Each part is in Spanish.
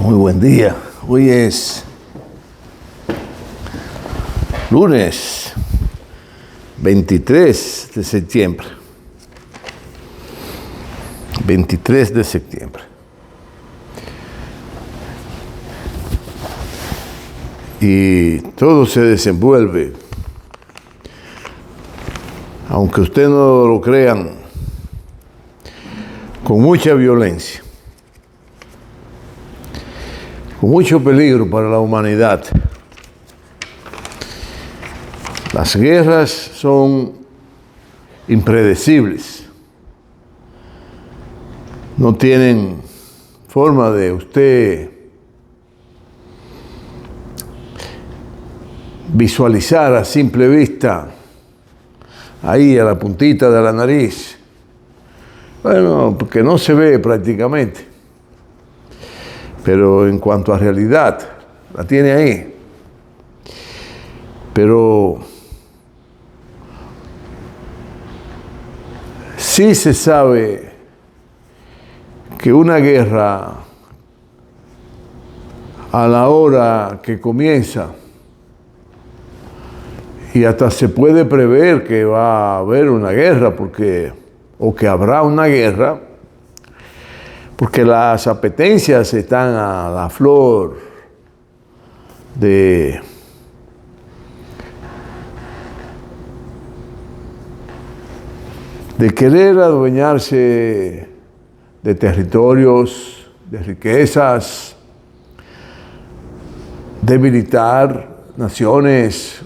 Muy buen día. Hoy es lunes 23 de septiembre. 23 de septiembre. Y todo se desenvuelve, aunque ustedes no lo crean, con mucha violencia, con mucho peligro para la humanidad. Las guerras son impredecibles. No tienen forma de usted visualizar a simple vista, ahí a la puntita de la nariz. Bueno, porque no se ve prácticamente. Pero en cuanto a realidad, la tiene ahí. Pero sí se sabe que una guerra, a la hora que comienza, y hasta se puede prever que va a haber una guerra, o que habrá una guerra, porque las apetencias están a la flor de querer adueñarse de territorios, de riquezas, debilitar naciones,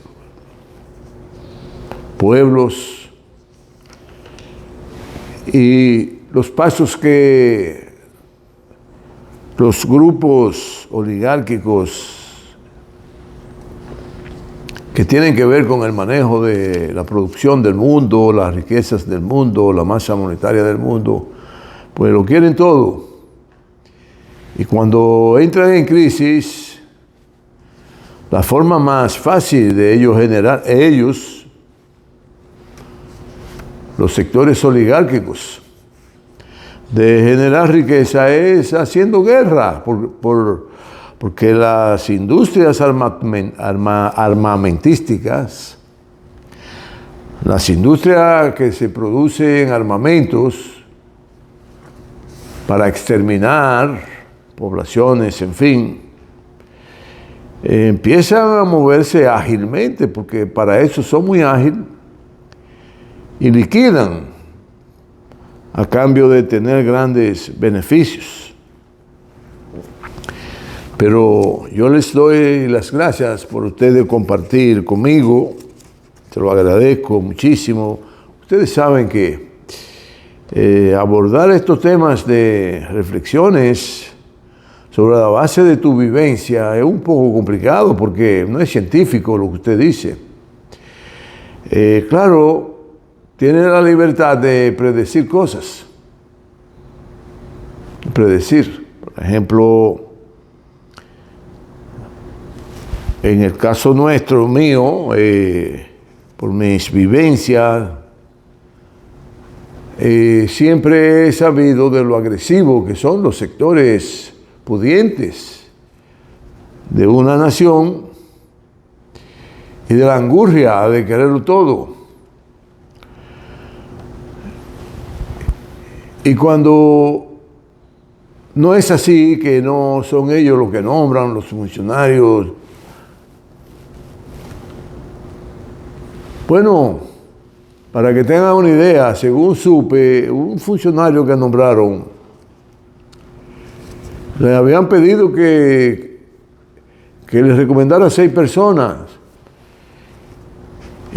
pueblos, y los pasos que los grupos oligárquicos que tienen que ver con el manejo de la producción del mundo, las riquezas del mundo, la masa monetaria del mundo, pues lo quieren todo. Y cuando entran en crisis, la forma más fácil de ellos, los sectores oligárquicos, de generar riqueza es haciendo guerra, porque las industrias armamentísticas, las industrias que se producen armamentos para exterminar poblaciones, en fin, empiezan a moverse ágilmente, porque para eso son muy ágiles, y liquidan a cambio de tener grandes beneficios. Pero yo les doy las gracias por ustedes compartir conmigo, se lo agradezco muchísimo. Ustedes saben que abordar estos temas de reflexiones sobre la base de tu vivencia es un poco complicado porque no es científico lo que usted dice. Claro, tiene la libertad de predecir cosas. Predecir, por ejemplo, en el caso mío, por mis vivencias, siempre he sabido de lo agresivo que son los sectores pudientes de una nación y de la angurria de quererlo todo. Y cuando no es así, que no son ellos los que nombran los funcionarios, bueno, para que tengan una idea, según supe, un funcionario que nombraron, le habían pedido que les recomendara 6 personas.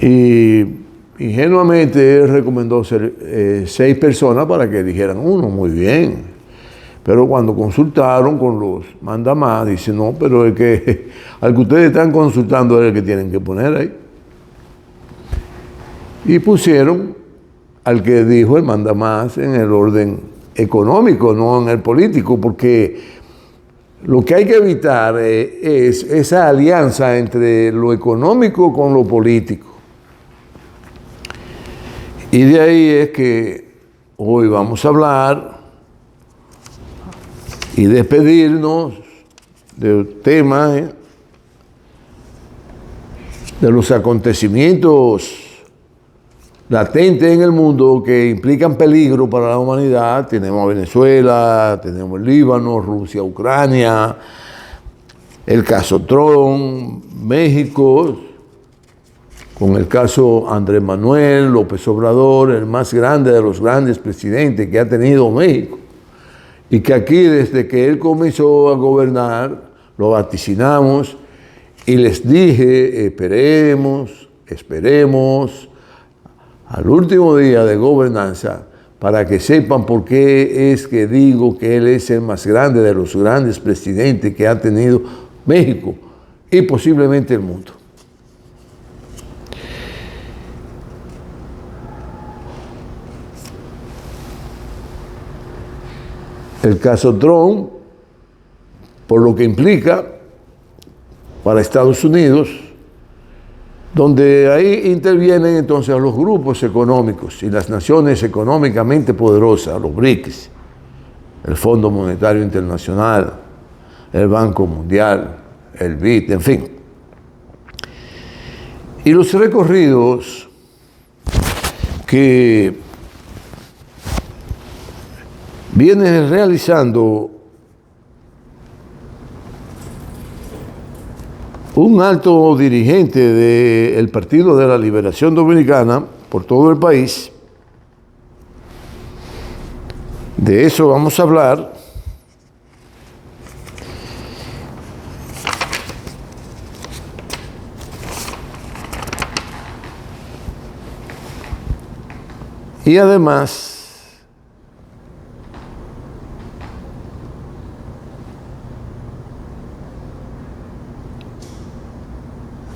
Y ingenuamente él recomendó 6 personas para que eligieran uno, muy bien. Pero cuando consultaron con los mandamás, dice, no, pero al que ustedes están consultando es el que tienen que poner ahí. Y pusieron al que dijo el mandamás en el orden económico, no en el político, porque lo que hay que evitar es esa alianza entre lo económico con lo político. Y de ahí es que hoy vamos a hablar y despedirnos del tema de los acontecimientos latentes en el mundo que implican peligro para la humanidad. Tenemos a Venezuela, tenemos el Líbano, Rusia, Ucrania, el caso Trump, México, con el caso Andrés Manuel López Obrador, el más grande de los grandes presidentes que ha tenido México, y que aquí desde que él comenzó a gobernar lo vaticinamos y les dije, esperemos al último día de gobernanza para que sepan por qué es que digo que él es el más grande de los grandes presidentes que ha tenido México y posiblemente el mundo. El caso Trump, por lo que implica para Estados Unidos, donde ahí intervienen entonces los grupos económicos y las naciones económicamente poderosas, los BRICS, el Fondo Monetario Internacional, el Banco Mundial, el BID, en fin. Y los recorridos que viene realizando un alto dirigente del Partido de la Liberación Dominicana por todo el país. De eso vamos a hablar. Y además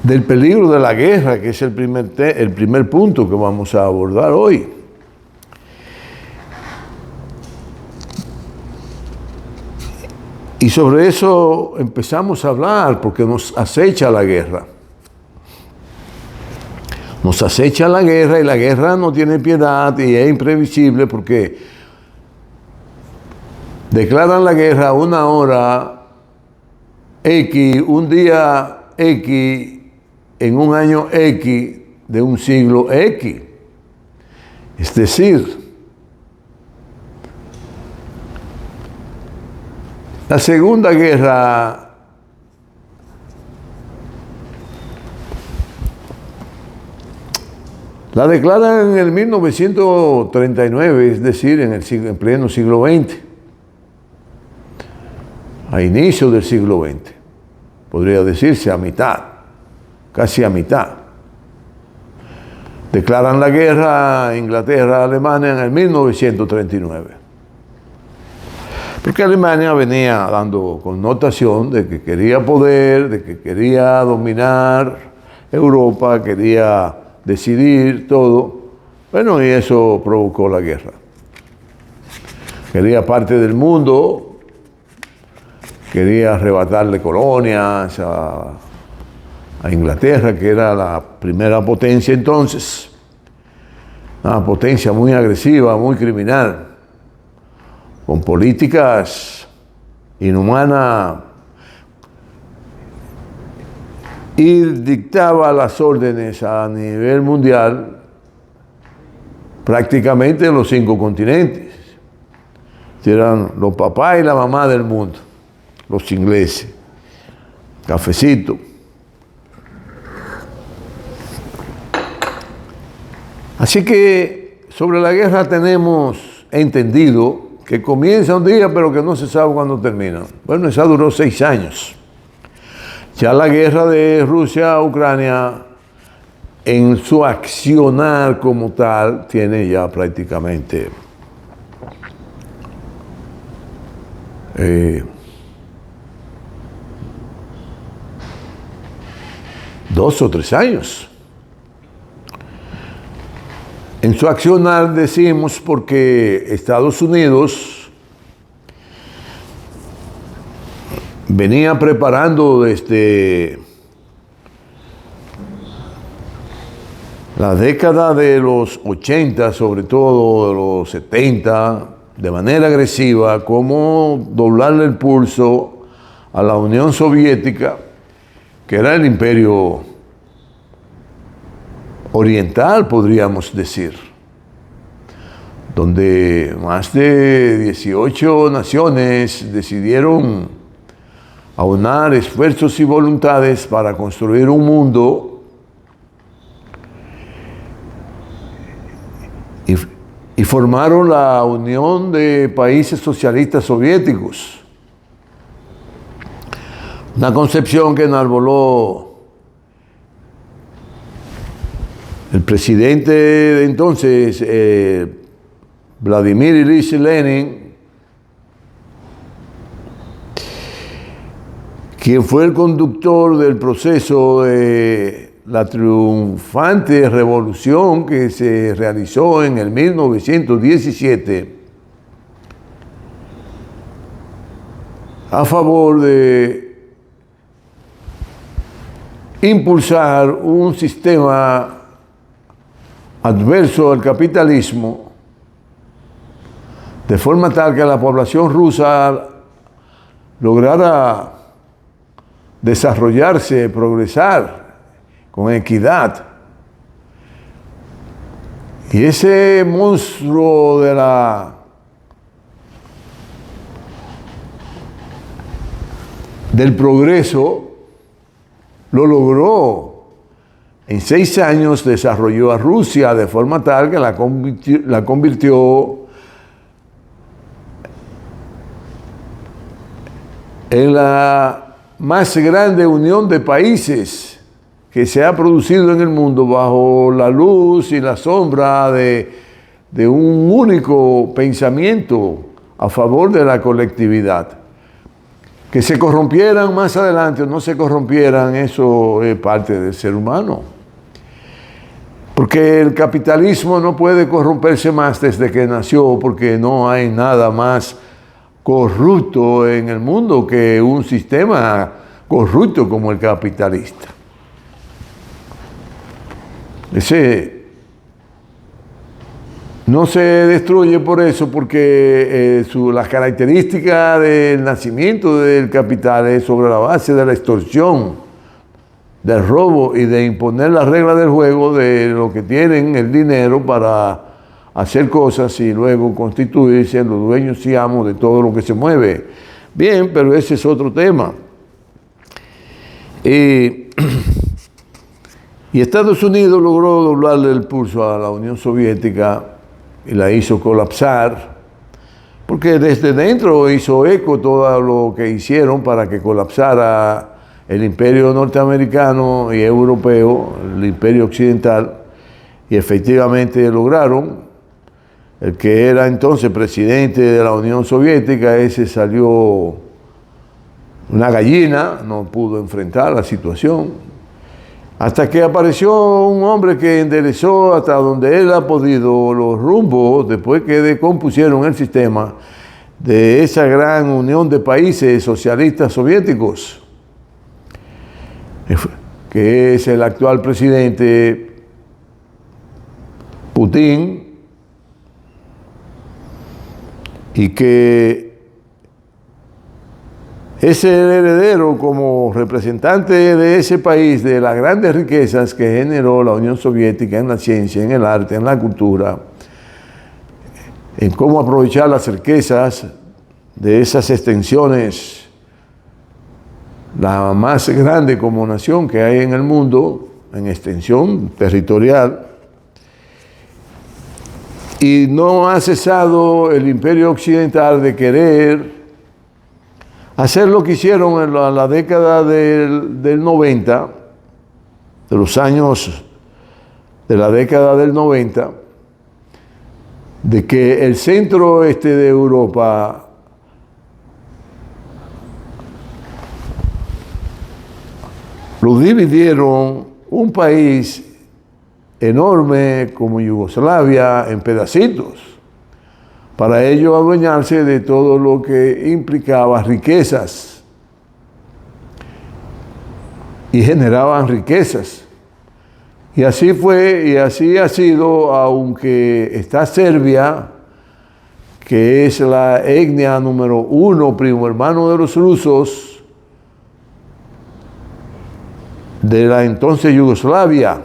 del peligro de la guerra, que es el primer punto que vamos a abordar hoy. Y sobre eso empezamos a hablar, porque nos acecha la guerra. Nos acecha la guerra, y la guerra no tiene piedad y es imprevisible, porque declaran la guerra a una hora X, un día X, en un año X de un siglo X. Es decir, la Segunda Guerra la declaran en el 1939, es decir, en pleno siglo XX, a inicio del siglo XX, podría decirse a mitad, casi a mitad. Declaran la guerra a Inglaterra, a Alemania en el 1939. Porque Alemania venía dando connotación de que quería poder, de que quería dominar Europa, quería decidir todo. Bueno, y eso provocó la guerra. Quería parte del mundo, quería arrebatarle colonias a Inglaterra, que era la primera potencia entonces, una potencia muy agresiva, muy criminal, con políticas inhumanas, y dictaba las órdenes a nivel mundial prácticamente en los 5 continentes. Eran los papás y la mamá del mundo, los ingleses. Cafecito. Así que sobre la guerra tenemos entendido que comienza un día, pero que no se sabe cuándo termina. Bueno, esa duró 6 años. Ya la guerra de Rusia-Ucrania, en su accionar como tal, tiene ya prácticamente 2 o 3 años. En su accionar decimos porque Estados Unidos venía preparando desde la década de los 80, sobre todo de los 70, de manera agresiva, cómo doblarle el pulso a la Unión Soviética, que era el imperio oriental, podríamos decir, donde más de 18 naciones decidieron aunar esfuerzos y voluntades para construir un mundo y formaron la Unión de Países Socialistas Soviéticos. Una concepción que enarboló el presidente de entonces, Vladimir Ilich Lenin, quien fue el conductor del proceso de la triunfante revolución que se realizó en el 1917 a favor de impulsar un sistema adverso al capitalismo, de forma tal que la población rusa lograra desarrollarse, progresar con equidad. Y ese monstruo del progreso lo logró. En 6 años desarrolló a Rusia de forma tal que la convirtió en la más grande unión de países que se ha producido en el mundo bajo la luz y la sombra de un único pensamiento a favor de la colectividad. Que se corrompieran más adelante o no se corrompieran, eso es parte del ser humano. Porque el capitalismo no puede corromperse más desde que nació, porque no hay nada más corrupto en el mundo que un sistema corrupto como el capitalista. Ese no se destruye por eso, porque las características del nacimiento del capital es sobre la base de la extorsión, del robo y de imponer las reglas del juego de lo que tienen el dinero para hacer cosas y luego constituirse los dueños y amos de todo lo que se mueve. Bien, pero ese es otro tema. Y Estados Unidos logró doblarle el pulso a la Unión Soviética y la hizo colapsar, porque desde dentro hizo eco todo lo que hicieron para que colapsara el imperio norteamericano y europeo, el imperio occidental, y efectivamente lograron. El que era entonces presidente de la Unión Soviética, ese salió una gallina, no pudo enfrentar la situación. Hasta que apareció un hombre que enderezó hasta donde él ha podido los rumbos, después que descompusieron el sistema de esa gran unión de países socialistas soviéticos, que es el actual presidente Putin, y que es el heredero como representante de ese país de las grandes riquezas que generó la Unión Soviética en la ciencia, en el arte, en la cultura, en cómo aprovechar las riquezas de esas extensiones, la más grande como nación que hay en el mundo, en extensión territorial. Y no ha cesado el imperio occidental de querer hacer lo que hicieron en la década del 90, de los años de la década del 90, de que el centro oeste de Europa lo dividieron un país enorme como Yugoslavia en pedacitos, para ello adueñarse de todo lo que implicaba riquezas y generaban riquezas. Y así fue y así ha sido, aunque está Serbia, que es la etnia número 1, primo hermano de los rusos, de la entonces Yugoslavia,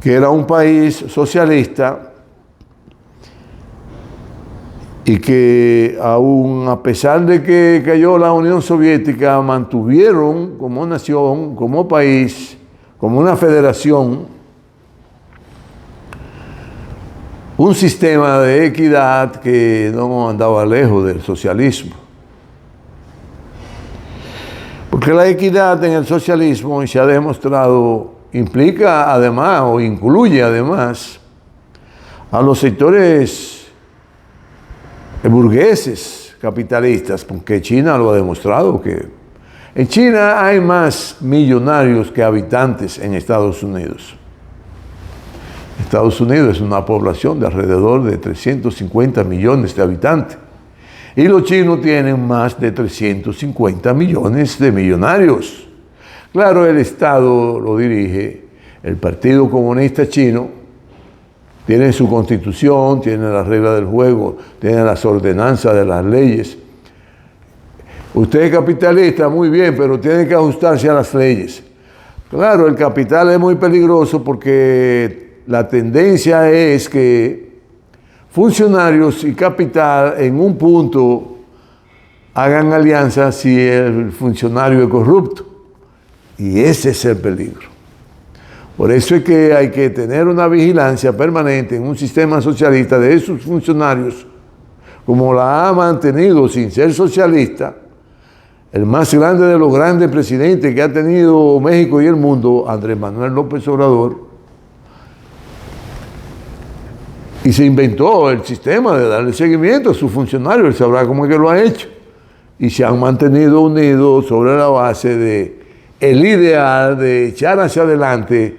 que era un país socialista y que aún a pesar de que cayó la Unión Soviética, mantuvieron como nación, como país, como una federación, un sistema de equidad que no andaba lejos del socialismo. Porque la equidad en el socialismo, y se ha demostrado, implica además o incluye además a los sectores burgueses capitalistas, porque China lo ha demostrado que en China hay más millonarios que habitantes en Estados Unidos. Estados Unidos es una población de alrededor de 350 millones de habitantes. Y los chinos tienen más de 350 millones de millonarios. Claro, el Estado lo dirige el Partido Comunista Chino, tiene su constitución, tiene las reglas del juego, tiene las ordenanzas de las leyes. Usted es capitalista, muy bien, pero tiene que ajustarse a las leyes. Claro, el capital es muy peligroso porque la tendencia es que funcionarios y capital en un punto hagan alianzas si el funcionario es corrupto. Y ese es el peligro. Por eso es que hay que tener una vigilancia permanente en un sistema socialista de esos funcionarios, como la ha mantenido sin ser socialista, el más grande de los grandes presidentes que ha tenido México y el mundo, Andrés Manuel López Obrador. Y se inventó el sistema de darle seguimiento a sus funcionarios, él sabrá cómo es que lo ha hecho. Y se han mantenido unidos sobre la base de el ideal de echar hacia adelante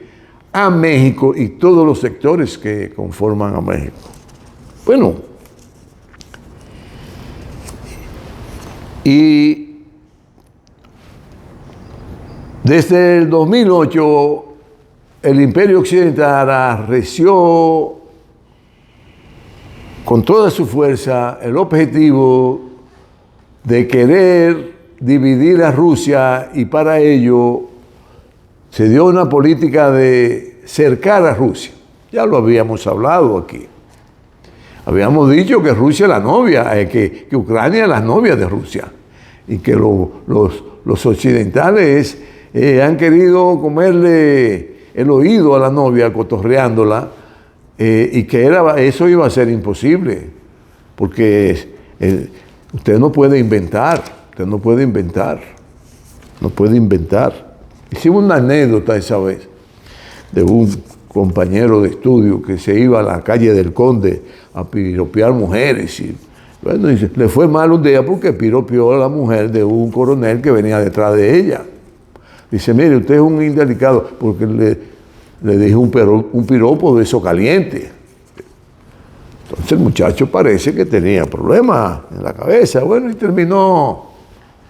a México y todos los sectores que conforman a México. Bueno, y desde el 2008 el Imperio Occidental arreció con toda su fuerza el objetivo de querer dividir a Rusia, y para ello se dio una política de cercar a Rusia. Ya lo habíamos hablado aquí. Habíamos dicho que Rusia es la novia, que Ucrania es la novia de Rusia, y que los occidentales han querido comerle el oído a la novia, cotorreándola, y que eso iba a ser imposible, porque usted no puede inventar. Hicimos una anécdota esa vez de un compañero de estudio que se iba a la calle del Conde a piropear mujeres. Y, bueno, le fue mal un día porque piropeó a la mujer de un coronel que venía detrás de ella. Dice, mire, usted es un indelicado, porque le dijo un piropo de eso caliente. Entonces el muchacho parece que tenía problemas en la cabeza. Bueno, y terminó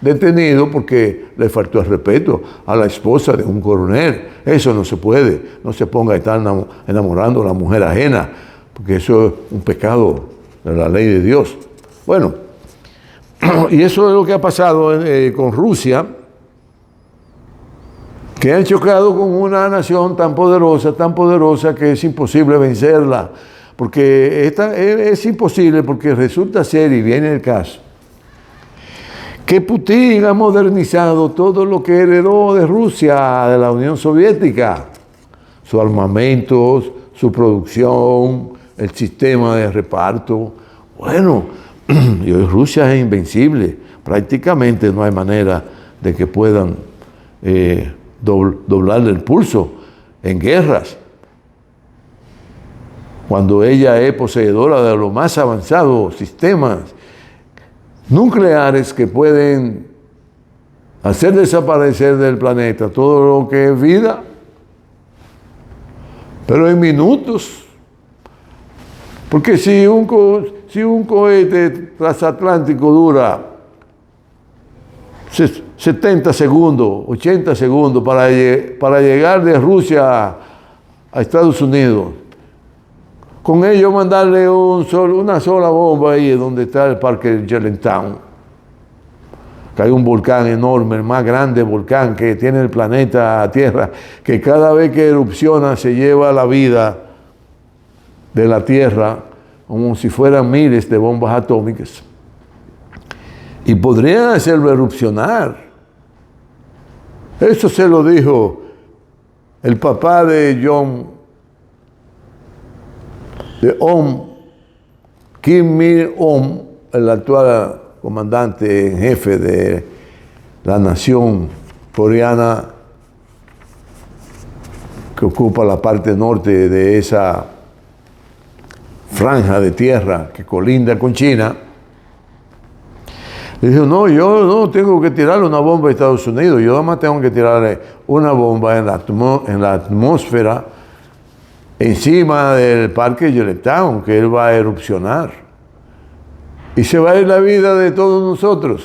detenido porque le faltó el respeto a la esposa de un coronel. Eso no se puede. No se ponga a estar enamorando a la mujer ajena, porque eso es un pecado de la ley de Dios. Bueno, y eso es lo que ha pasado con Rusia, que han chocado con una nación tan poderosa que es imposible vencerla. Porque es imposible, porque resulta ser, y viene el caso, que Putin ha modernizado todo lo que heredó de Rusia, de la Unión Soviética, sus armamentos, su producción, el sistema de reparto. Bueno, y hoy Rusia es invencible, prácticamente no hay manera de que puedan doblarle el pulso en guerras, cuando ella es poseedora de los más avanzados sistemas nucleares que pueden hacer desaparecer del planeta todo lo que es vida, pero en minutos. Porque si un cohete transatlántico dura 70 segundos, 80 segundos para llegar de Rusia a Estados Unidos, con ello mandarle una sola bomba ahí donde está el parque Germantown, que hay un volcán enorme, el más grande volcán que tiene el planeta Tierra, que cada vez que erupciona se lleva la vida de la Tierra como si fueran miles de bombas atómicas. Y podrían hacerlo erupcionar. Eso se lo dijo el papá de Kim Il-sung, el actual comandante en jefe de la nación coreana que ocupa la parte norte de esa franja de tierra que colinda con China. Le dijo, no, yo no tengo que tirarle una bomba a Estados Unidos, yo nada más tengo que tirarle una bomba en la atmósfera encima del parque Yellowstone, que él va a erupcionar. Y se va a ir la vida de todos nosotros.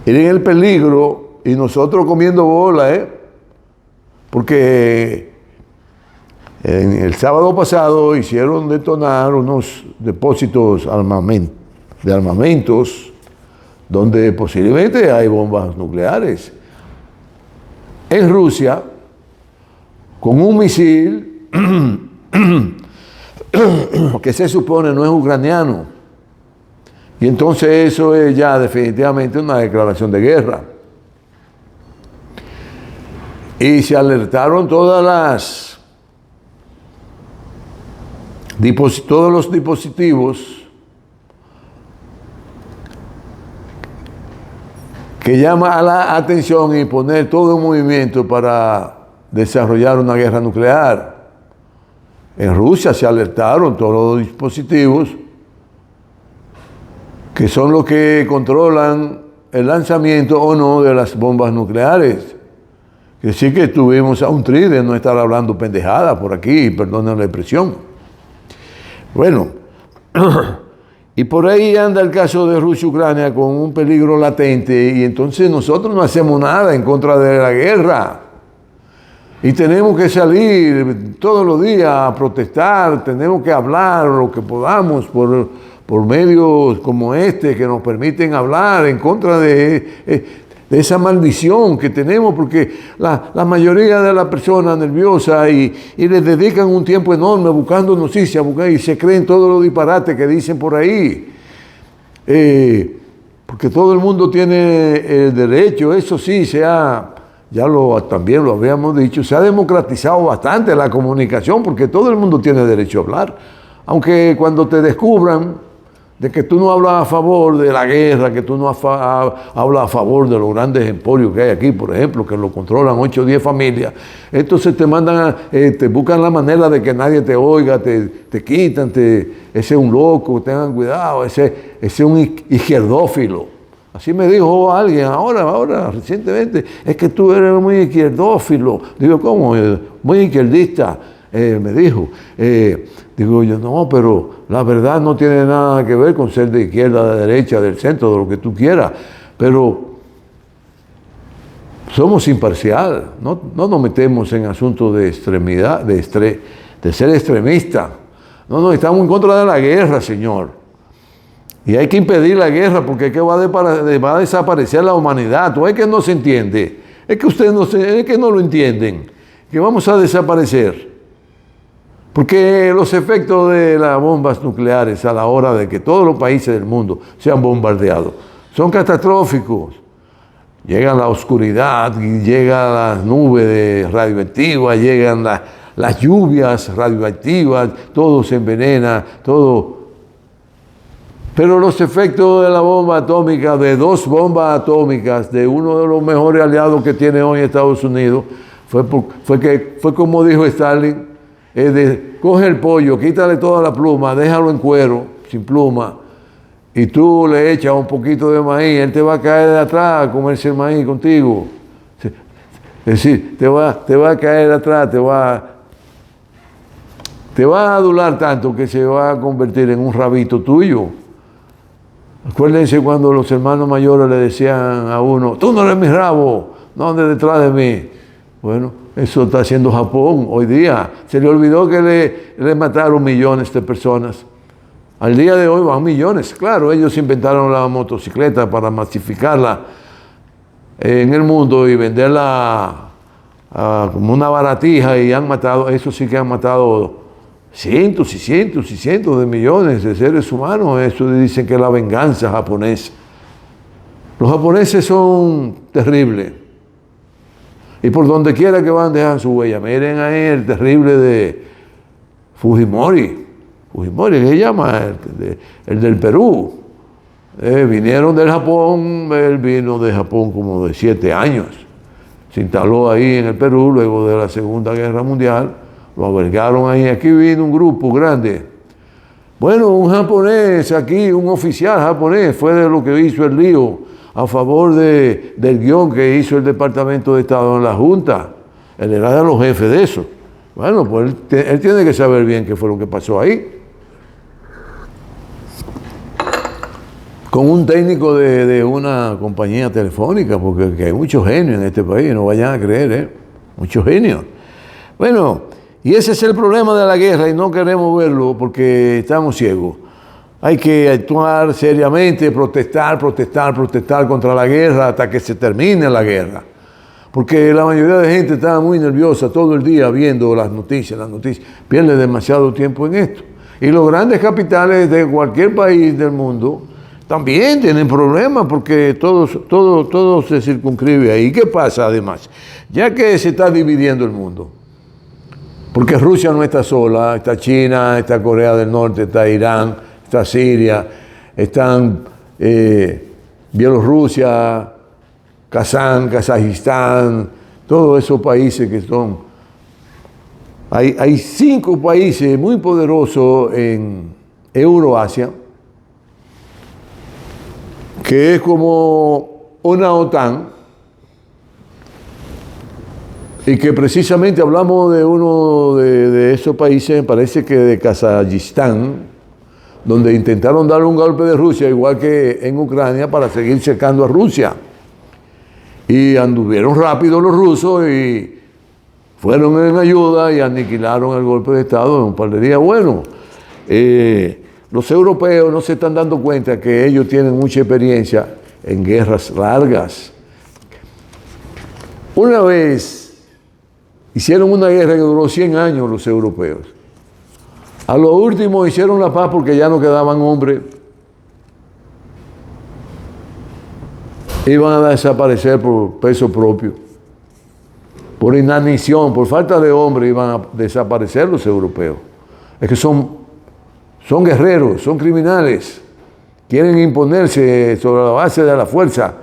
Ir en el peligro y nosotros comiendo bola, porque el sábado pasado hicieron detonar unos depósitos de armamentos donde posiblemente hay bombas nucleares. En Rusia, con un misil que se supone no es ucraniano. Y entonces eso es ya definitivamente una declaración de guerra. Y se alertaron todos los dispositivos que llaman a la atención y poner todo un movimiento para desarrollar una guerra nuclear. En Rusia se alertaron todos los dispositivos que son los que controlan el lanzamiento o no de las bombas nucleares. Que sí que estuvimos a un tri de no estar hablando pendejada por aquí, perdonen la expresión. Bueno, y por ahí anda el caso de Rusia y Ucrania con un peligro latente y entonces nosotros no hacemos nada en contra de la guerra. Y tenemos que salir todos los días a protestar, tenemos que hablar lo que podamos por medios como este que nos permiten hablar en contra de esa maldición que tenemos, porque la mayoría de las personas nerviosas y les dedican un tiempo enorme buscando noticias, y se creen todos los disparates que dicen por ahí. Porque todo el mundo tiene el derecho, eso sí, también lo habíamos dicho, se ha democratizado bastante la comunicación porque todo el mundo tiene derecho a hablar. Aunque cuando te descubran de que tú no hablas a favor de la guerra, que tú no hablas a favor de los grandes emporios que hay aquí, por ejemplo, que lo controlan 8 o 10 familias, entonces te mandan, te buscan la manera de que nadie te oiga, te quitan, ese es un loco, tengan cuidado, ese es un izquierdófilo. Así me dijo alguien ahora, recientemente, es que tú eres muy izquierdófilo. Digo, ¿cómo? Muy izquierdista, me dijo. Digo yo, no, pero la verdad no tiene nada que ver con ser de izquierda, de derecha, del centro, de lo que tú quieras. Pero somos imparcial, no nos metemos en asuntos de extremidad, de ser extremista. No, estamos en contra de la guerra, señor. Y hay que impedir la guerra porque es que va a desaparecer la humanidad. ¿O es que no se entiende? Es que ustedes es que no lo entienden. Que vamos a desaparecer. Porque los efectos de las bombas nucleares a la hora de que todos los países del mundo sean bombardeados son catastróficos. Llega la oscuridad, llegan las nubes radioactivas, llegan las lluvias radioactivas, todo se envenena, todo. Pero los efectos de la bomba atómica, de 2 bombas atómicas, de uno de los mejores aliados que tiene hoy Estados Unidos, fue como dijo Stalin, coge el pollo, quítale toda la pluma, déjalo en cuero, sin pluma, y tú le echas un poquito de maíz, él te va a caer de atrás a comerse el maíz contigo. Es decir, te va a caer de atrás, te va a adular tanto que se va a convertir en un rabito tuyo. Acuérdense cuando los hermanos mayores le decían a uno, tú no eres mi rabo, no andes detrás de mí. Bueno, eso está haciendo Japón hoy día. Se le olvidó que le mataron millones de personas. Al día de hoy van millones. Claro, ellos inventaron la motocicleta para masificarla en el mundo y venderla como una baratija, y han matado, eso sí que han matado cientos y cientos y cientos de millones de seres humanos. Eso dicen que es la venganza japonesa. Los japoneses son terribles. Y por donde quiera que van dejan su huella. Miren ahí el terrible de Fujimori. Fujimori, ¿qué se llama? El del Perú. Vinieron del Japón, él vino de Japón como de 7 años. Se instaló ahí en el Perú luego de la Segunda Guerra Mundial. Lo albergaron ahí. Aquí vino un grupo grande. Bueno, un japonés aquí, un oficial japonés, fue de lo que hizo el lío a favor del guión que hizo el Departamento de Estado en la Junta. Él era de los jefes de eso. Bueno, pues él tiene que saber bien qué fue lo que pasó ahí. Con un técnico de una compañía telefónica, porque hay muchos genios en este país, no vayan a creer, muchos genios. Bueno, y ese es el problema de la guerra y no queremos verlo porque estamos ciegos. Hay que actuar seriamente, protestar contra la guerra hasta que se termine la guerra. Porque la mayoría de gente está muy nerviosa todo el día viendo las noticias, pierde demasiado tiempo en esto. Y los grandes capitales de cualquier país del mundo también tienen problemas porque todo se circunscribe ahí. ¿Qué pasa además? Ya que se está dividiendo el mundo, porque Rusia no está sola, está China, está Corea del Norte, está Irán, está Siria, están Bielorrusia, Kazajistán, todos esos países que son... Hay 5 países muy poderosos en Euroasia, que es como una OTAN, y que precisamente hablamos de uno de esos países, me parece que de Kazajistán, donde intentaron darle un golpe de Rusia, igual que en Ucrania, para seguir cercando a Rusia. Y anduvieron rápido los rusos y fueron en ayuda y aniquilaron el golpe de Estado en un par de días. Bueno, los europeos no se están dando cuenta que ellos tienen mucha experiencia en guerras largas. Una vez hicieron una guerra que duró 100 años los europeos. A lo último hicieron la paz porque ya no quedaban hombres. Iban a desaparecer por peso propio, por inanición, por falta de hombres iban a desaparecer los europeos. Es que son guerreros, son criminales, quieren imponerse sobre la base de la fuerza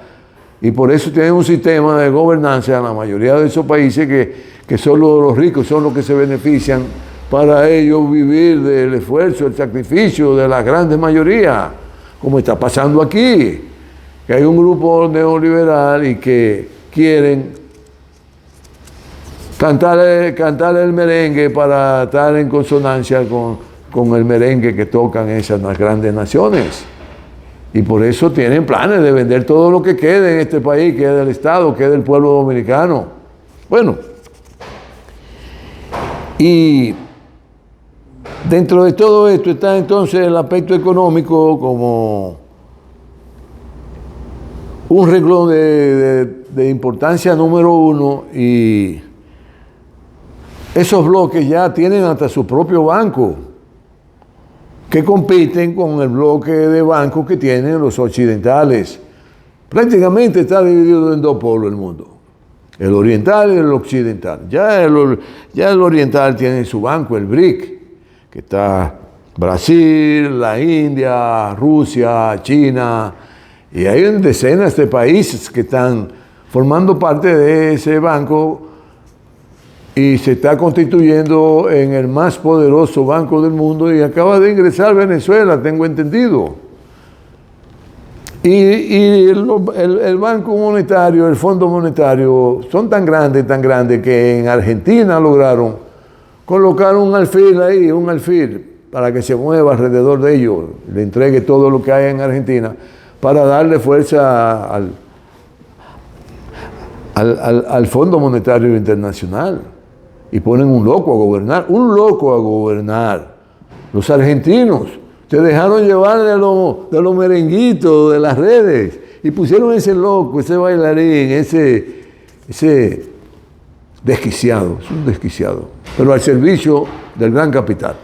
y por eso tienen un sistema de gobernanza en la mayoría de esos países que solo los ricos son los que se benefician para ellos vivir del esfuerzo, el sacrificio de la grande mayoría, como está pasando aquí, que hay un grupo neoliberal y que quieren cantar el merengue para estar en consonancia con el merengue que tocan esas grandes naciones. Y por eso tienen planes de vender todo lo que quede en este país, que es del Estado, que es del pueblo dominicano. Bueno, y dentro de todo esto está entonces el aspecto económico como un renglón de importancia número 1, y esos bloques ya tienen hasta su propio banco que compiten con el bloque de bancos que tienen los occidentales. Prácticamente está dividido en 2 polos el mundo, el oriental y el occidental. Ya el oriental tiene su banco, el BRIC, que está Brasil, la India, Rusia, China, y hay decenas de países que están formando parte de ese banco y se está constituyendo en el más poderoso banco del mundo, y acaba de ingresar Venezuela, tengo entendido. Y el Banco Monetario, el Fondo Monetario, son tan grandes que en Argentina lograron colocar un alfil ahí, un alfil, para que se mueva alrededor de ellos, le entregue todo lo que hay en Argentina, para darle fuerza al Fondo Monetario Internacional. Y ponen un loco a gobernar. Los argentinos Se dejaron llevar de los merenguitos, de las redes, y pusieron ese loco, ese bailarín, ese desquiciado, es un desquiciado, pero al servicio del gran capital.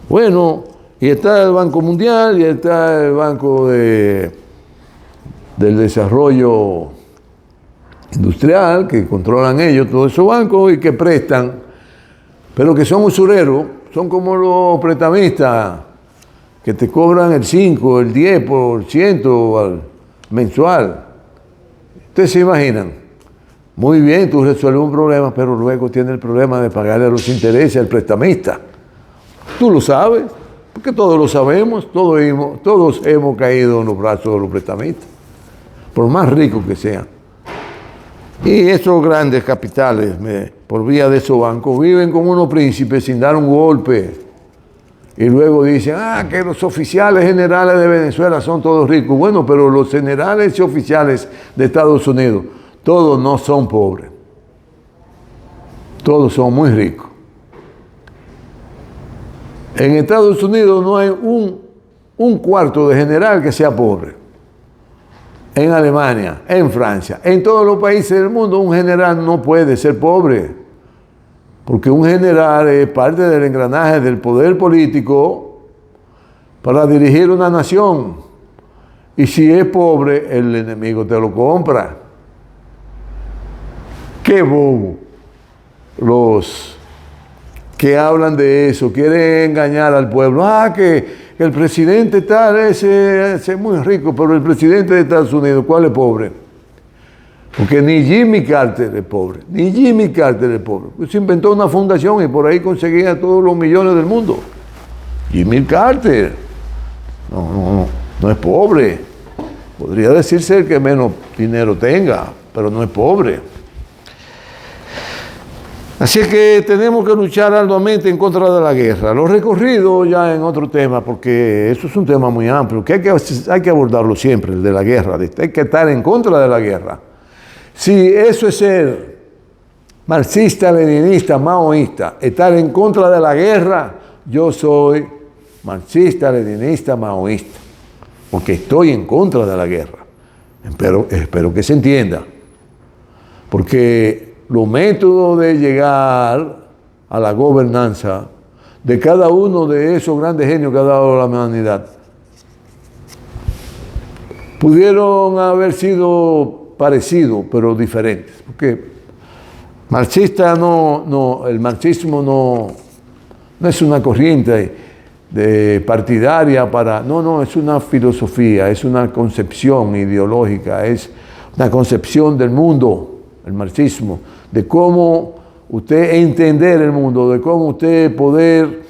Bueno, y está el Banco Mundial y está el Banco del Desarrollo Industrial, que controlan ellos, todos esos bancos, y que prestan, pero que son usureros, son como los prestamistas, que te cobran el 5, el 10% mensual. Ustedes se imaginan, muy bien, tú resuelves un problema, pero luego tienes el problema de pagarle los intereses al prestamista. Tú lo sabes, porque todos lo sabemos, todos hemos caído en los brazos de los prestamistas, por más ricos que sean. Y esos grandes capitales, por vía de esos bancos, viven como unos príncipes sin dar un golpe. Y luego dicen, que los oficiales generales de Venezuela son todos ricos. Bueno, pero los generales y oficiales de Estados Unidos, todos no son pobres. Todos son muy ricos. En Estados Unidos no hay un cuarto de general que sea pobre. En Alemania, en Francia, en todos los países del mundo, un general no puede ser pobre. Porque un general es parte del engranaje del poder político para dirigir una nación. Y si es pobre, el enemigo te lo compra. ¡Qué bobo! Los que hablan de eso, quieren engañar al pueblo. Que el presidente tal ese es muy rico, pero el presidente de Estados Unidos, ¿cuál es pobre? Porque ni Jimmy Carter es pobre, ni Jimmy Carter es pobre. Pues se inventó una fundación y por ahí conseguía todos los millones del mundo. Jimmy Carter no es pobre. Podría decirse el que menos dinero tenga, pero no es pobre. Así que tenemos que luchar arduamente en contra de la guerra. Lo recorrido ya en otro tema, porque eso es un tema muy amplio, que hay que abordarlo siempre, el de la guerra. Hay que estar en contra de la guerra. Si eso es ser marxista, leninista, maoísta, estar en contra de la guerra, yo soy marxista, leninista, maoísta, porque estoy en contra de la guerra. Espero que se entienda, porque los métodos de llegar a la gobernanza de cada uno de esos grandes genios que ha dado la humanidad pudieron haber sido parecidos, pero diferentes. Porque el marxismo no es una corriente partidaria es una filosofía, es una concepción ideológica, es una concepción del mundo, el marxismo, de cómo usted entender el mundo, de cómo usted poder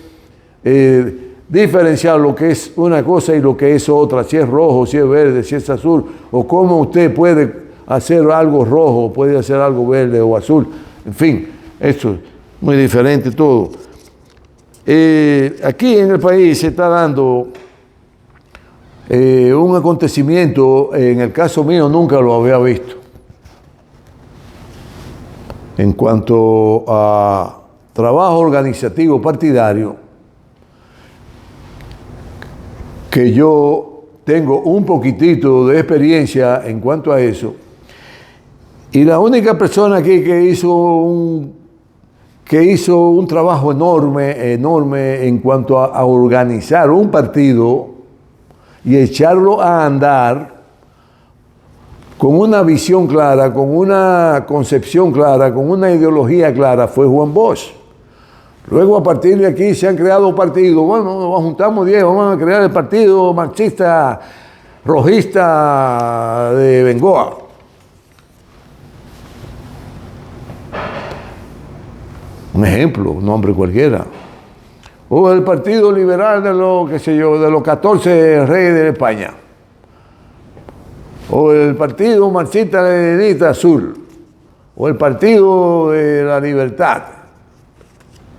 diferenciar lo que es una cosa y lo que es otra, si es rojo, si es verde, si es azul, o cómo usted puede hacer algo rojo, puede hacer algo verde o azul, en fin, eso es muy diferente todo. Aquí en el país se está dando un acontecimiento, en el caso mío nunca lo había visto, en cuanto a trabajo organizativo partidario, que yo tengo un poquitito de experiencia en cuanto a eso. Y la única persona aquí que hizo un trabajo enorme en cuanto a organizar un partido y echarlo a andar con una visión clara, con una concepción clara, con una ideología clara, fue Juan Bosch. Luego, a partir de aquí, se han creado partidos. Bueno, nos juntamos 10, vamos a crear el partido marxista rojista de Bengoa. Un ejemplo, un nombre cualquiera. O el Partido Liberal de los 14 reyes de España. O el Partido Marxista Leninista Azul. O el Partido de la Libertad.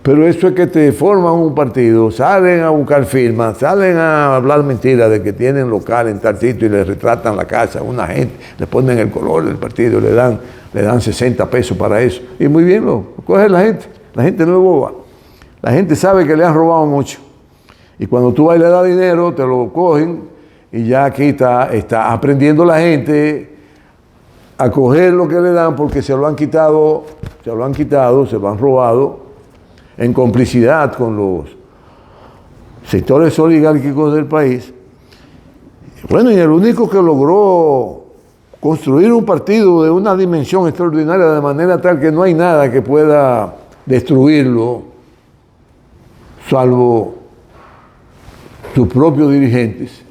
Pero eso es que te forman un partido, salen a buscar firmas, salen a hablar mentiras de que tienen local en tal sitio y le retratan la casa a una gente, le ponen el color del partido, le dan 60 pesos para eso. Y muy bien lo coge la gente no es boba. La gente sabe que le han robado mucho. Y cuando tú vas y le das dinero, te lo cogen y ya aquí está aprendiendo la gente a coger lo que le dan porque se lo han quitado, se lo han robado en complicidad con los sectores oligárquicos del país. Bueno, y el único que logró construir un partido de una dimensión extraordinaria de manera tal que no hay nada que pueda destruirlo, salvo sus propios dirigentes.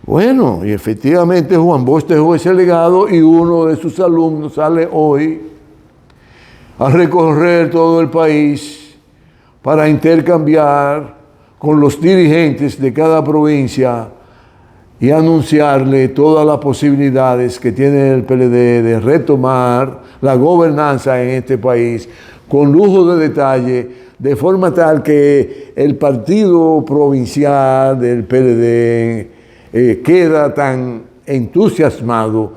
Bueno, y efectivamente Juan Bosch dejó ese legado y uno de sus alumnos sale hoy a recorrer todo el país para intercambiar con los dirigentes de cada provincia y anunciarle todas las posibilidades que tiene el PLD de retomar la gobernanza en este país con lujo de detalle, de forma tal que el partido provincial del PLD queda tan entusiasmado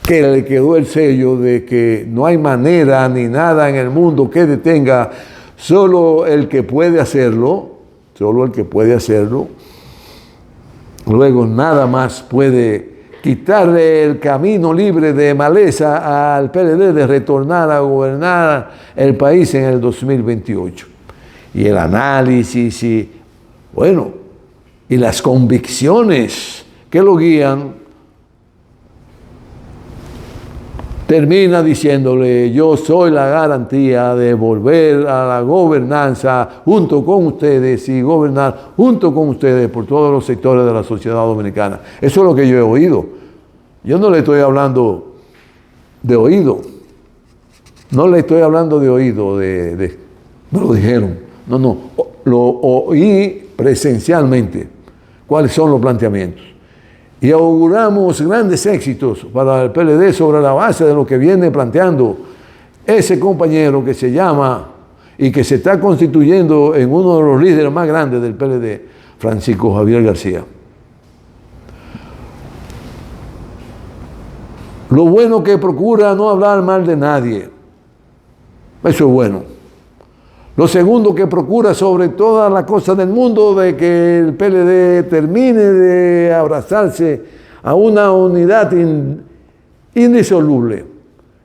que le quedó el sello de que no hay manera ni nada en el mundo que detenga, solo el que puede hacerlo, luego nada más puede quitarle el camino libre de maleza al PLD de retornar a gobernar el país en el 2028. Y el análisis y las convicciones que lo guían, termina diciéndole: yo soy la garantía de volver a la gobernanza junto con ustedes y gobernar junto con ustedes por todos los sectores de la sociedad dominicana. Eso es lo que yo he oído. Yo no le estoy hablando de oído. No le estoy hablando de oído, me lo dijeron. No, lo oí presencialmente. ¿Cuáles son los planteamientos? Y auguramos grandes éxitos para el PLD sobre la base de lo que viene planteando ese compañero que se llama y que se está constituyendo en uno de los líderes más grandes del PLD, Francisco Javier García. Lo bueno que procura no hablar mal de nadie. Eso es bueno. Lo segundo, que procura sobre todas las cosas del mundo de que el PLD termine de abrazarse a una unidad indisoluble,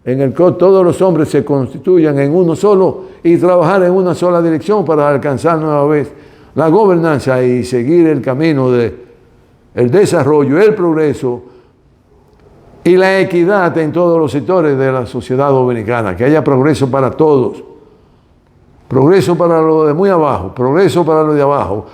en el que todos los hombres se constituyan en uno solo y trabajar en una sola dirección para alcanzar nueva vez la gobernanza y seguir el camino del desarrollo, el progreso y la equidad en todos los sectores de la sociedad dominicana, que haya progreso para todos. Progreso para los de muy abajo, progreso para los de abajo,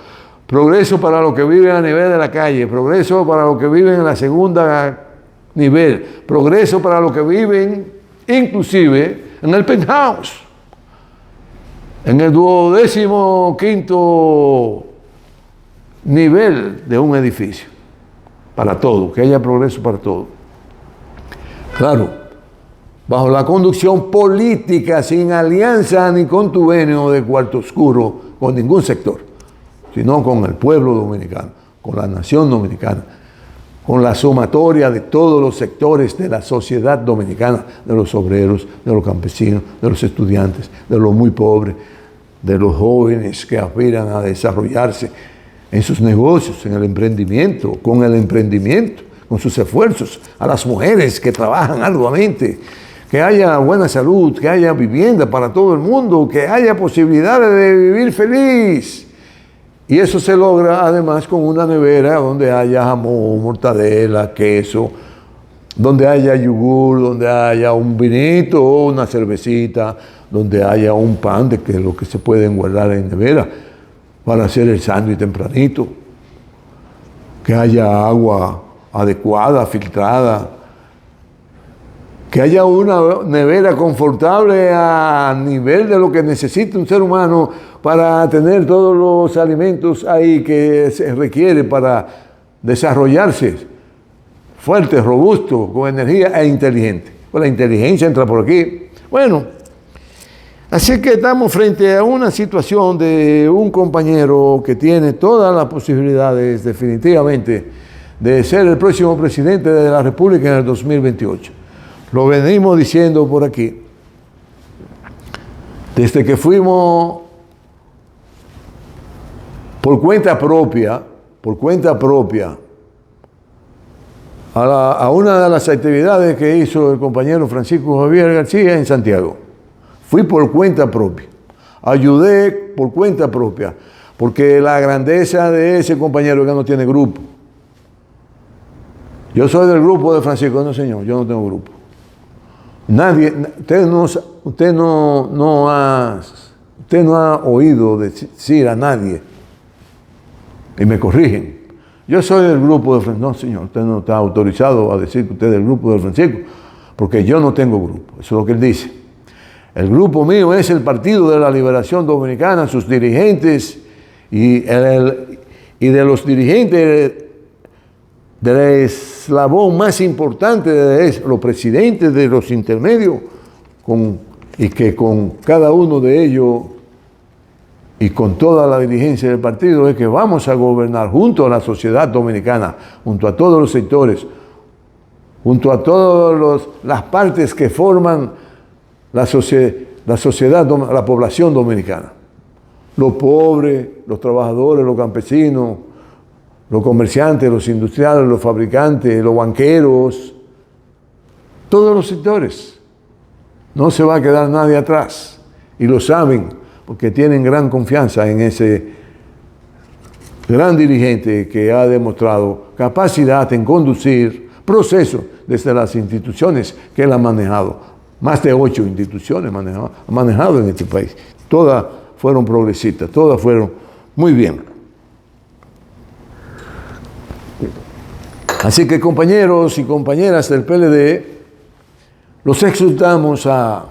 progreso para los que viven a nivel de la calle, progreso para los que viven en la segunda nivel, progreso para los que viven inclusive en el penthouse, en el 15º nivel de un edificio, para todo, que haya progreso para todo. Claro, bajo la conducción política, sin alianza ni contubernio de cuarto oscuro con ningún sector, sino con el pueblo dominicano, con la nación dominicana, con la sumatoria de todos los sectores de la sociedad dominicana, de los obreros, de los campesinos, de los estudiantes, de los muy pobres, de los jóvenes que aspiran a desarrollarse en sus negocios, en el emprendimiento, con sus esfuerzos, a las mujeres que trabajan arduamente, que haya buena salud, que haya vivienda para todo el mundo, que haya posibilidades de vivir feliz. Y eso se logra además con una nevera donde haya jamón, mortadela, queso, donde haya yogur, donde haya un vinito o una cervecita, donde haya un pan, de que es lo que se pueden guardar en nevera para hacer el sándwich tempranito, que haya agua adecuada, filtrada, que haya una nevera confortable a nivel de lo que necesita un ser humano para tener todos los alimentos ahí que se requiere para desarrollarse fuerte, robusto, con energía e inteligente. Pues la inteligencia entra por aquí. Bueno, así que estamos frente a una situación de un compañero que tiene todas las posibilidades definitivamente de ser el próximo presidente de la República en el 2028. Lo venimos diciendo por aquí. Desde que fuimos por cuenta propia, a una de las actividades que hizo el compañero Francisco Javier García en Santiago. Fui por cuenta propia, ayudé por cuenta propia, porque la grandeza de ese compañero es que no tiene grupo. Yo soy del grupo de Francisco, no señor, yo no tengo grupo. Nadie, usted no ha oído decir a nadie, y me corrigen, yo soy del grupo de Francisco. No señor, usted no está autorizado a decir que usted es del grupo de Francisco, porque yo no tengo grupo, eso es lo que él dice. El grupo mío es el Partido de la Liberación Dominicana, sus dirigentes y de los dirigentes del eslabón más importante de los presidentes de los intermedios, y que con cada uno de ellos y con toda la dirigencia del partido es que vamos a gobernar junto a la sociedad dominicana, junto a todos los sectores, junto a todas las partes que forman la sociedad, la población dominicana. Los pobres, los trabajadores, los campesinos, los comerciantes, los industriales, los fabricantes, los banqueros, todos los sectores. No se va a quedar nadie atrás. Y lo saben, porque tienen gran confianza en ese gran dirigente que ha demostrado capacidad en conducir procesos desde las instituciones que él ha manejado. Más de 8 instituciones ha manejado en este país. Todas fueron progresistas, todas fueron muy bien. Así que, compañeros y compañeras del PLD, los exhortamos a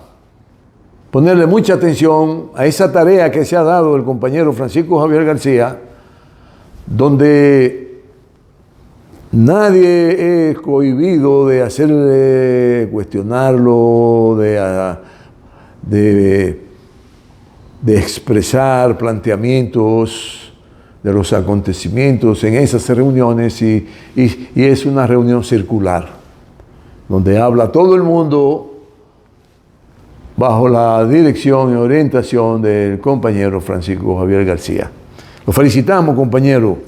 ponerle mucha atención a esa tarea que se ha dado el compañero Francisco Javier García, donde nadie es cohibido de hacerle, cuestionarlo, de expresar planteamientos de los acontecimientos en esas reuniones, y es una reunión circular, donde habla todo el mundo bajo la dirección y orientación del compañero Francisco Javier García. Lo felicitamos, compañero.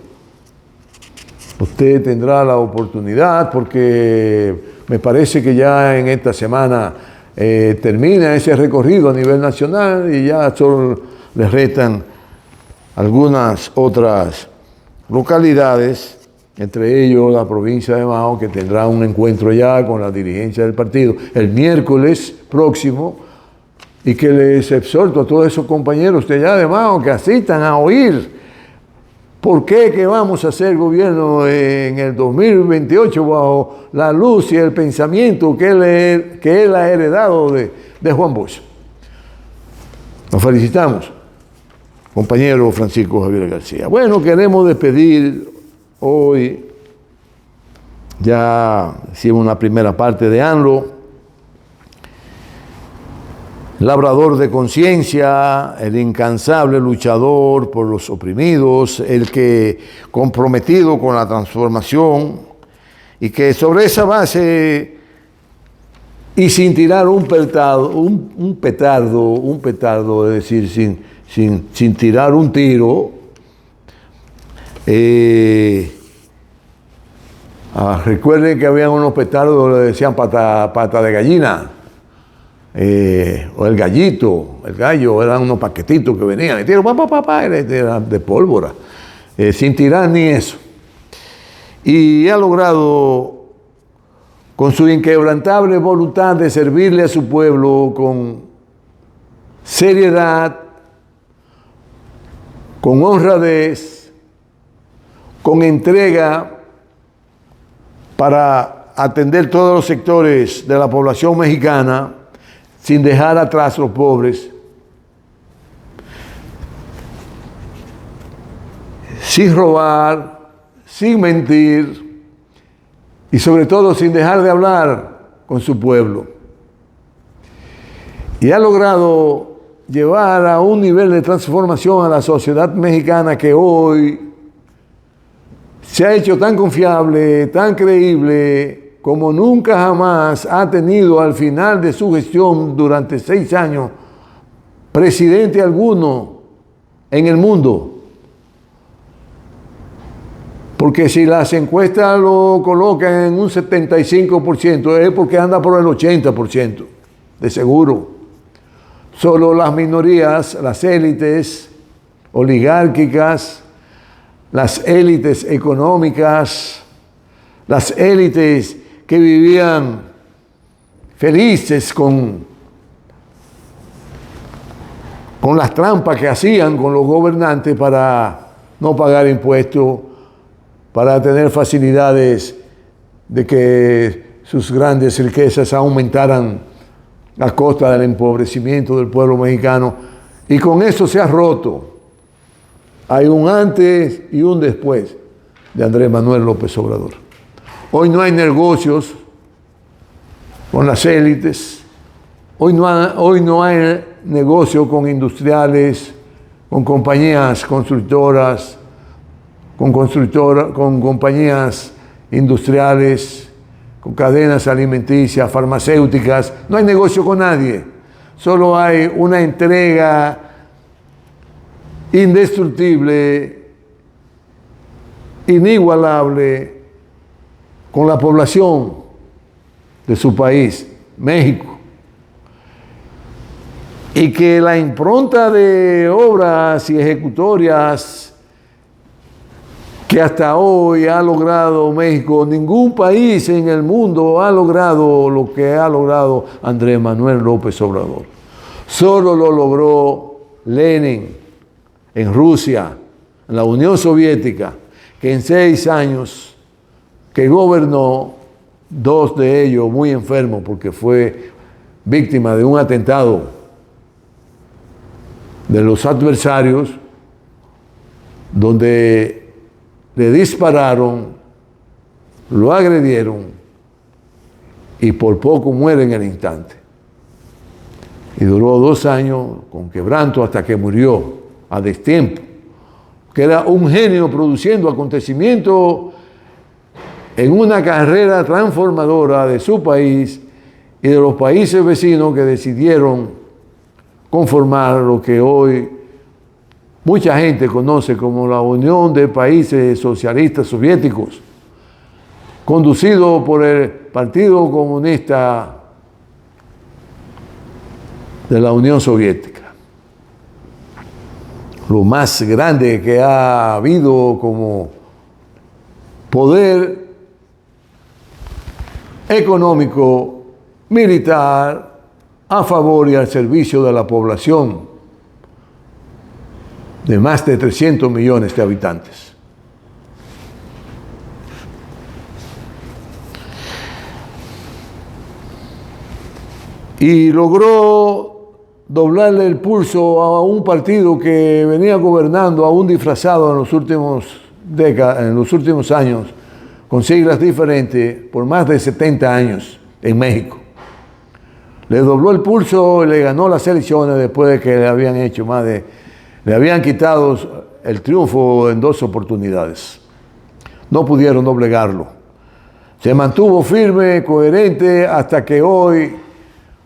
Usted tendrá la oportunidad, porque me parece que ya en esta semana termina ese recorrido a nivel nacional y ya solo le restan algunas otras localidades, entre ellos la provincia de Mao, que tendrá un encuentro ya con la dirigencia del partido el miércoles próximo, y que les exhorto a todos esos compañeros de allá de Mao que asistan a oír por qué que vamos a hacer gobierno en el 2028 bajo la luz y el pensamiento que él ha heredado de Juan Bosch. Nos felicitamos, compañero Francisco Javier García. Bueno, queremos despedir hoy, ya hicimos una primera parte de ANLO, labrador de conciencia, el incansable luchador por los oprimidos, el que comprometido con la transformación, y que sobre esa base y sin tirar un petardo, es decir, sin tirar un tiro, recuerden que habían unos petardos, le decían pata de gallina, o el gallito, el gallo, eran unos paquetitos que venían, y tiro, era de pólvora, sin tirar ni eso. Y ha logrado, con su inquebrantable voluntad de servirle a su pueblo con seriedad, con honradez, con entrega, para atender todos los sectores de la población mexicana, sin dejar atrás los pobres, sin robar, sin mentir, y sobre todo sin dejar de hablar con su pueblo. Y ha logrado llevar a un nivel de transformación a la sociedad mexicana que hoy se ha hecho tan confiable, tan creíble, como nunca jamás ha tenido al final de su gestión durante 6 años presidente alguno en el mundo. Porque si las encuestas lo colocan en un 75%, es porque anda por el 80%, de seguro. Solo las minorías, las élites oligárquicas, las élites económicas, las élites que vivían felices con las trampas que hacían con los gobernantes para no pagar impuestos, para tener facilidades de que sus grandes riquezas aumentaran a costa del empobrecimiento del pueblo mexicano. Y con eso se ha roto. Hay un antes y un después de Andrés Manuel López Obrador. Hoy no hay negocios con las élites. Hoy no hay negocio con industriales, con compañías constructoras, con compañías industriales, con cadenas alimenticias, farmacéuticas. No hay negocio con nadie. Solo hay una entrega indestructible, inigualable, con la población de su país, México. Y que la impronta de obras y ejecutorias que hasta hoy ha logrado México, ningún país en el mundo ha logrado lo que ha logrado Andrés Manuel López Obrador. Solo lo logró Lenin en Rusia, en la Unión Soviética, que en 6 años que gobernó, 2 de ellos muy enfermos porque fue víctima de un atentado de los adversarios, donde le dispararon, lo agredieron y por poco muere en el instante. Y duró 2 años con quebranto hasta que murió a destiempo, que era un genio produciendo acontecimientos en una carrera transformadora de su país y de los países vecinos que decidieron conformar lo que hoy mucha gente conoce como la Unión de Países Socialistas Soviéticos, conducido por el Partido Comunista de la Unión Soviética. Lo más grande que ha habido como poder económico, militar, a favor y al servicio de la población de más de 300 millones de habitantes. Y logró doblarle el pulso a un partido que venía gobernando aún disfrazado en los últimos años, con siglas diferentes, por más de 70 años en México. Le dobló el pulso y le ganó las elecciones después de que le habían quitado el triunfo en 2 oportunidades. No pudieron doblegarlo. Se mantuvo firme, coherente, hasta que hoy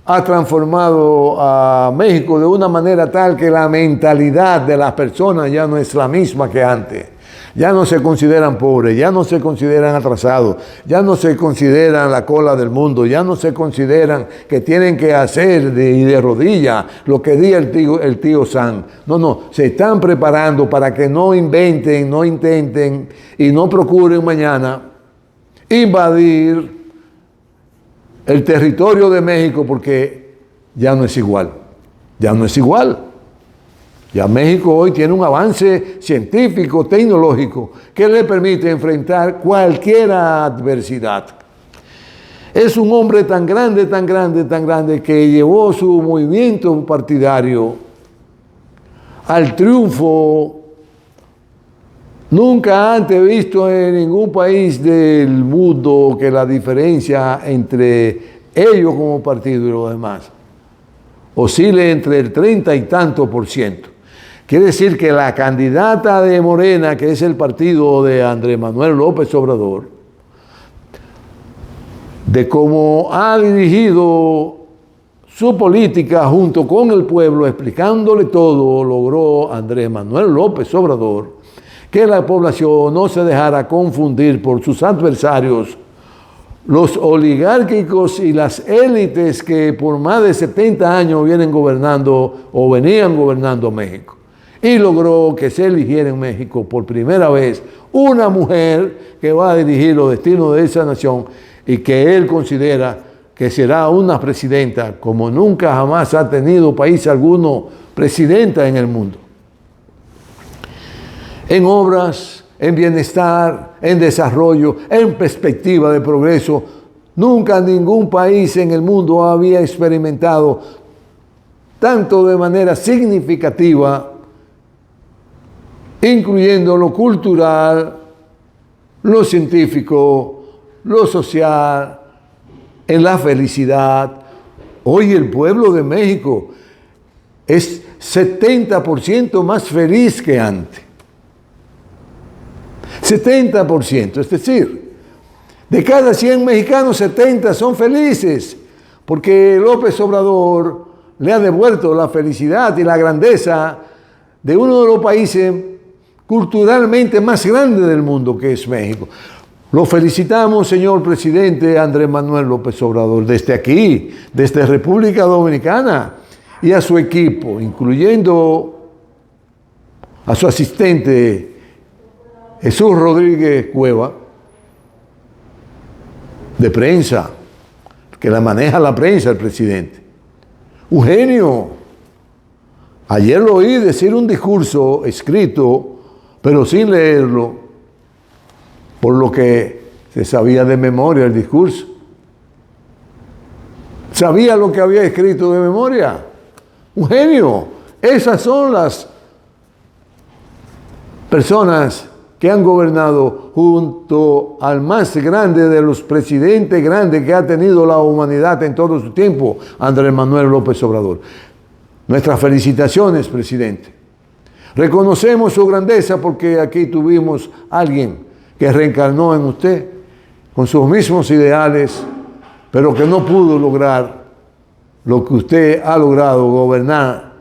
ha transformado a México de una manera tal que la mentalidad de las personas ya no es la misma que antes. Ya no se consideran pobres, ya no se consideran atrasados, ya no se consideran la cola del mundo, ya no se consideran que tienen que hacer de rodillas lo que diga el tío Sam. No, se están preparando para que no inventen, no intenten y no procuren mañana invadir el territorio de México, porque ya no es igual, ya no es igual. Ya México hoy tiene un avance científico, tecnológico, que le permite enfrentar cualquier adversidad. Es un hombre tan grande, tan grande, tan grande, que llevó su movimiento partidario al triunfo nunca antes visto en ningún país del mundo, que la diferencia entre ellos como partido y los demás oscile entre el 30 y tanto %. Quiere decir que la candidata de Morena, que es el partido de Andrés Manuel López Obrador, de cómo ha dirigido su política junto con el pueblo, explicándole todo, logró Andrés Manuel López Obrador que la población no se dejara confundir por sus adversarios, los oligárquicos y las élites que por más de 70 años vienen gobernando o venían gobernando México. Y logró que se eligiera en México por primera vez una mujer que va a dirigir los destinos de esa nación y que él considera que será una presidenta como nunca jamás ha tenido país alguno presidenta en el mundo. En obras, en bienestar, en desarrollo, en perspectiva de progreso, nunca ningún país en el mundo había experimentado tanto de manera significativa, incluyendo lo cultural, lo científico, lo social, en la felicidad. Hoy el pueblo de México es 70% más feliz que antes. 70%, es decir, de cada 100 mexicanos, 70 son felices, porque López Obrador le ha devuelto la felicidad y la grandeza de uno de los países culturalmente más grandes del mundo, que es México. Lo felicitamos, señor presidente Andrés Manuel López Obrador, desde aquí, desde República Dominicana, y a su equipo, incluyendo a su asistente Jesús Rodríguez Cueva, de prensa, que la maneja la prensa el presidente. Un genio. Ayer lo oí decir un discurso escrito, pero sin leerlo, por lo que se sabía de memoria el discurso. Sabía lo que había escrito de memoria. Un genio. Esas son las personas que han gobernado junto al más grande de los presidentes grandes que ha tenido la humanidad en todo su tiempo, Andrés Manuel López Obrador. Nuestras felicitaciones, presidente. Reconocemos su grandeza porque aquí tuvimos a alguien que reencarnó en usted con sus mismos ideales, pero que no pudo lograr lo que usted ha logrado, gobernar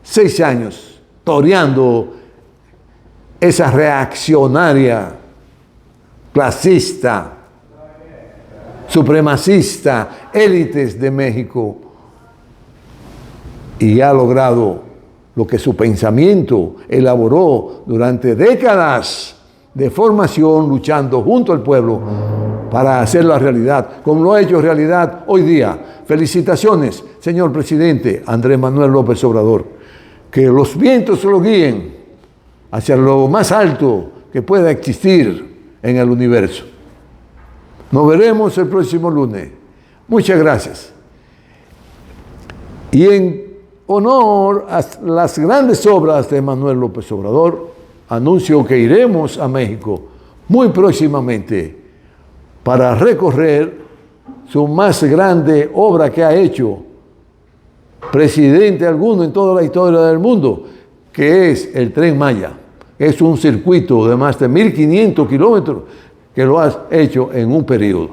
6 años, toreando esa reaccionaria, clasista, supremacista, élites de México, y ha logrado lo que su pensamiento elaboró durante décadas de formación, luchando junto al pueblo para hacerlo realidad, como lo ha hecho realidad hoy día. Felicitaciones, señor presidente Andrés Manuel López Obrador. Que los vientos lo guíen hacia lo más alto que pueda existir en el universo. Nos veremos el próximo lunes. Muchas gracias. Y en honor a las grandes obras de Manuel López Obrador, anuncio que iremos a México muy próximamente para recorrer su más grande obra que ha hecho presidente alguno en toda la historia del mundo, que es el Tren Maya. Es un circuito de más de 1.500 kilómetros que lo has hecho en un periodo.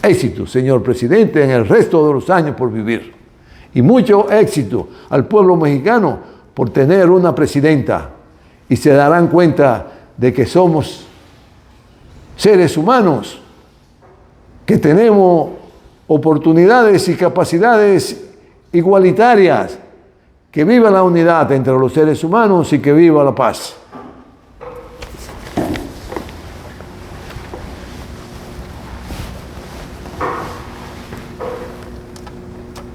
Éxito, señor presidente, en el resto de los años por vivir. Y mucho éxito al pueblo mexicano por tener una presidenta. Y se darán cuenta de que somos seres humanos, que tenemos oportunidades y capacidades igualitarias. Que viva la unidad entre los seres humanos y que viva la paz.